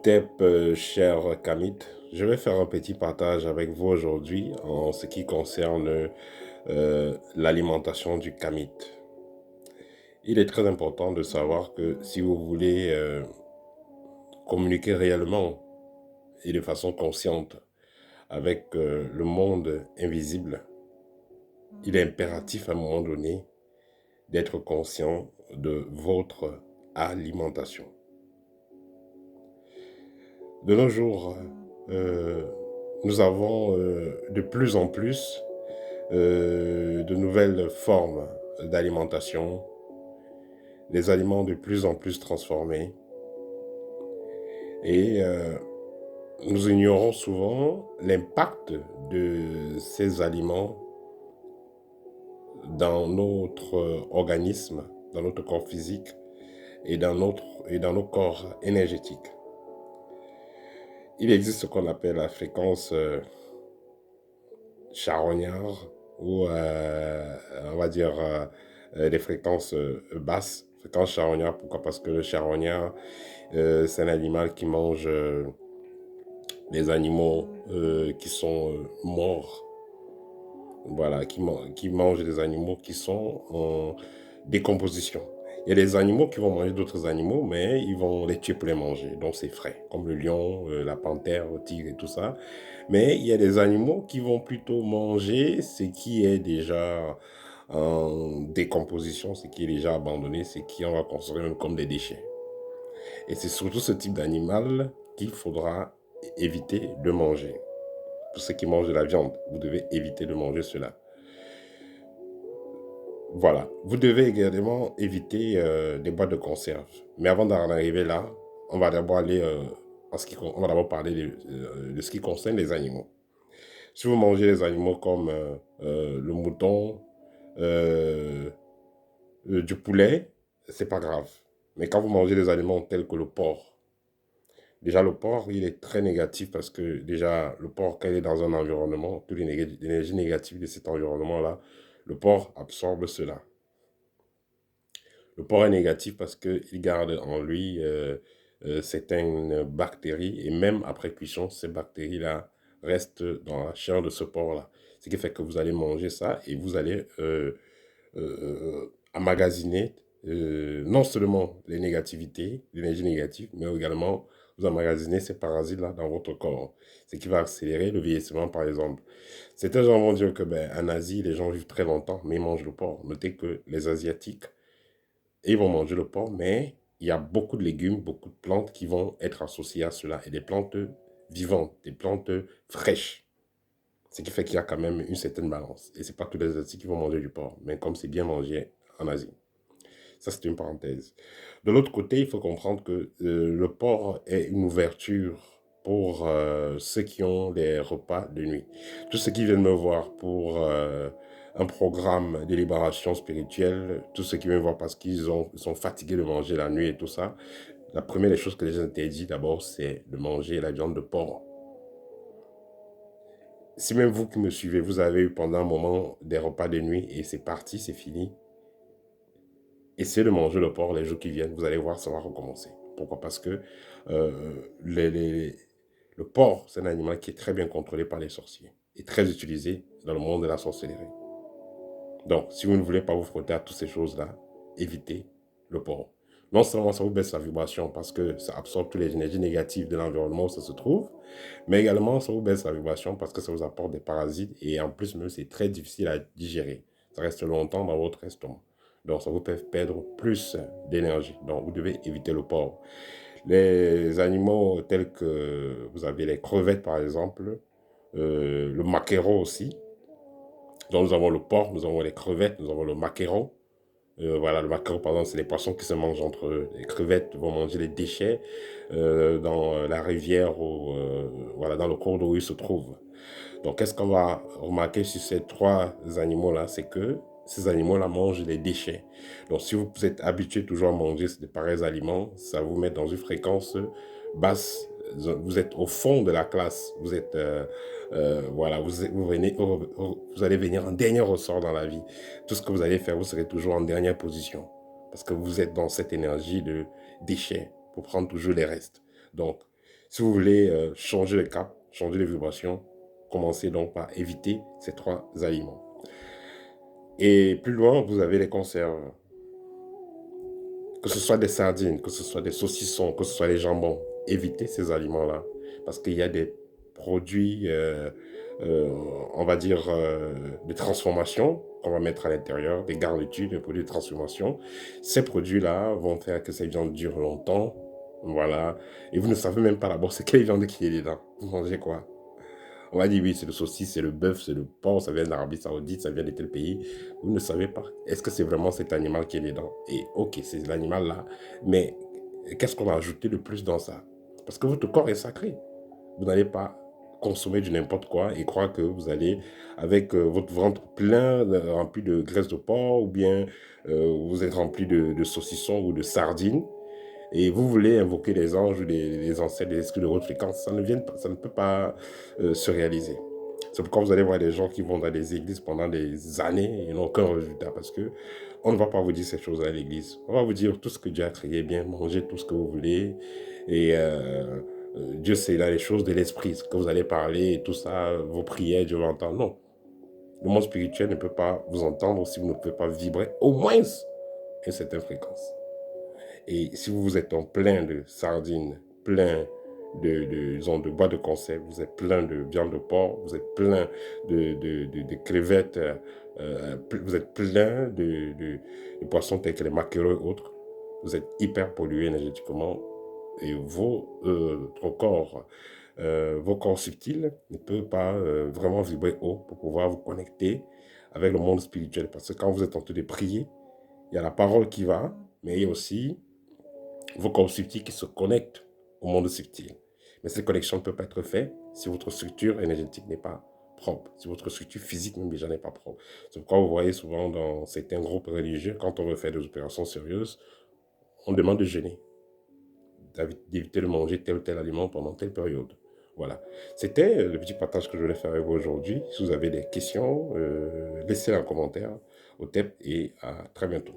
Cher Kamit, je vais faire un petit partage avec vous aujourd'hui en ce qui concerne l'alimentation du Kamit. Il est très important de savoir que si vous voulez communiquer réellement et de façon consciente avec le monde invisible, il est impératif à un moment donné d'être conscient de votre alimentation. De nos jours, euh, nous avons de plus en plus de nouvelles formes d'alimentation, des aliments de plus en plus transformés. Et nous ignorons souvent l'impact de ces aliments dans notre organisme, dans notre corps physique et dans nos corps énergétiques. Il existe ce qu'on appelle la fréquence charognard ou on va dire des fréquences basses. Fréquence charognard, pourquoi? Parce que le charognard, c'est un animal qui mange des animaux qui sont morts. Voilà, qui mange des animaux qui sont en décomposition. Il y a des animaux qui vont manger d'autres animaux, mais ils vont les tuer pour les manger. Donc c'est frais, comme le lion, la panthère, le tigre et tout ça. Mais il y a des animaux qui vont plutôt manger ce qui est déjà en décomposition, ce qui est déjà abandonné, ce qui on va considérer même comme des déchets. Et c'est surtout ce type d'animal qu'il faudra éviter de manger. Pour ceux qui mangent de la viande, vous devez éviter de manger cela. Voilà. Vous devez également éviter des boîtes de conserve. Mais avant d'en arriver là, on va d'abord aller on va d'abord parler de ce qui concerne les animaux. Si vous mangez des animaux comme le mouton, euh, du poulet, c'est pas grave. Mais quand vous mangez des aliments tels que le porc, déjà le porc, il est très négatif parce que déjà le porc, quand il est dans un environnement, toute l'énergie négative de cet environnement-là, le porc absorbe cela. Le porc est négatif parce qu'il garde en lui certaines bactéries et même après cuisson, ces bactéries-là restent dans la chair de ce porc-là. Ce qui fait que vous allez manger ça et vous allez emmagasiner non seulement les négativités, l'énergie négative, mais également vous emmagasinez ces parasites-là dans votre corps. Ce qui va accélérer le vieillissement, par exemple. Certains gens vont dire que en Asie, les gens vivent très longtemps, mais ils mangent le porc. Notez que les Asiatiques, ils vont manger le porc, mais il y a beaucoup de légumes, beaucoup de plantes qui vont être associées à cela. Et des plantes vivantes, des plantes fraîches. Ce qui fait qu'il y a quand même une certaine balance. Et ce n'est pas tous les Asiatiques qui vont manger du porc, mais comme c'est bien mangé en Asie. Ça, c'est une parenthèse. De l'autre côté, il faut comprendre que le porc est une ouverture pour ceux qui ont des repas de nuit. Tous ceux qui viennent me voir pour un programme de libération spirituelle, tous ceux qui viennent me voir parce ils sont fatigués de manger la nuit et tout ça, la première des choses que les gens interdisent d'abord, c'est de manger la viande de porc. Si même vous qui me suivez, vous avez eu pendant un moment des repas de nuit et c'est parti, c'est fini, essayez de manger le porc les jours qui viennent, vous allez voir, ça va recommencer. Pourquoi? Parce que euh, les, les- le porc, c'est un animal qui est très bien contrôlé par les sorciers et très utilisé dans le monde de la sorcellerie. Donc, si vous ne voulez pas vous frotter à toutes ces choses-là, évitez le porc. Non seulement ça vous baisse la vibration parce que ça absorbe toutes les énergies négatives de l'environnement où ça se trouve, mais également ça vous baisse la vibration parce que ça vous apporte des parasites et en plus même c'est très difficile à digérer. Ça reste longtemps dans votre estomac. Donc ça vous fait perdre plus d'énergie. Donc vous devez éviter le porc. Les animaux tels que vous avez les crevettes par exemple, le maquereau aussi. Donc nous avons le porc, nous avons les crevettes, nous avons le maquereau. Voilà, le maquereau, par exemple, c'est les poissons qui se mangent entre eux. Les crevettes vont manger les déchets dans la rivière ou voilà, dans le cours d'eau où ils se trouvent. Donc, qu'est-ce qu'on va remarquer sur ces trois animaux-là? C'est que ces animaux-là mangent les déchets. Donc, si vous êtes habitué toujours à manger de pareils aliments, ça vous met dans une fréquence basse. Vous êtes au fond de la classe. Vous êtes, voilà, vous allez venir en dernier ressort dans la vie. Tout ce que vous allez faire, vous serez toujours en dernière position. Parce que vous êtes dans cette énergie de déchets pour prendre toujours les restes. Donc, Si vous voulez changer le cap, changer les vibrations, commencez donc par éviter ces 3 aliments. Et plus loin, vous avez les conserves. Que ce soit des sardines, que ce soit des saucissons, que ce soit les jambons, évitez ces aliments-là. Parce qu'il y a des produits, euh, on va dire, de transformation qu'on va mettre à l'intérieur, des garnitures, des produits de transformation. Ces produits-là vont faire que ces viandes durent longtemps. Voilà. Et vous ne savez même pas d'abord c'est quelle viande qui est dedans. Vous mangez quoi? On va dire oui, c'est le saucisse, c'est le bœuf, c'est le porc, ça vient d'Arabie Saoudite, ça vient de tel pays. Vous ne savez pas. Est-ce que c'est vraiment cet animal qui est dedans? Et ok, c'est l'animal-là. Mais qu'est-ce qu'on a ajouté de plus dans ça? Parce que votre corps est sacré. Vous n'allez pas consommer du n'importe quoi et croire que vous allez, avec votre ventre plein, rempli de graisse de porc, ou bien vous êtes rempli de saucissons ou de sardines, et vous voulez invoquer les anges ou les ancêtres, les esprits de haute fréquence, ça ne peut pas se réaliser. C'est pourquoi vous allez voir des gens qui vont dans des églises pendant des années et n'ont aucun résultat, parce que on ne va pas vous dire ces choses à l'église. On va vous dire tout ce que Dieu a créé bien, mangez tout ce que vous voulez, et Dieu sait là les choses de l'esprit, ce que vous allez parler et tout ça, vos prières, Dieu va entendre. Non, le monde spirituel ne peut pas vous entendre si vous ne pouvez pas vibrer au moins une certaine fréquence. Et si vous êtes en plein de sardines, plein de bois de conserve, vous êtes plein de viande de porc, vous êtes plein de crevettes, vous êtes plein de poissons tels que les maquereaux et autres, vous êtes hyper pollué énergétiquement et vos corps subtils ne peuvent pas vraiment vibrer haut pour pouvoir vous connecter avec le monde spirituel. Parce que quand vous êtes en train de prier, il y a la parole qui va, mais il y a aussi vos corps subtils qui se connectent au monde subtil. Mais cette connexion ne peut pas être faite si votre structure énergétique n'est pas propre, si votre structure physique même déjà n'est pas propre. C'est pourquoi vous voyez souvent dans certains groupes religieux, quand on veut faire des opérations sérieuses, on demande de jeûner, d'éviter de manger tel ou tel aliment pendant telle période. Voilà. C'était le petit partage que je voulais faire avec vous aujourd'hui. Si vous avez des questions, laissez-les en commentaire au TEP et à très bientôt.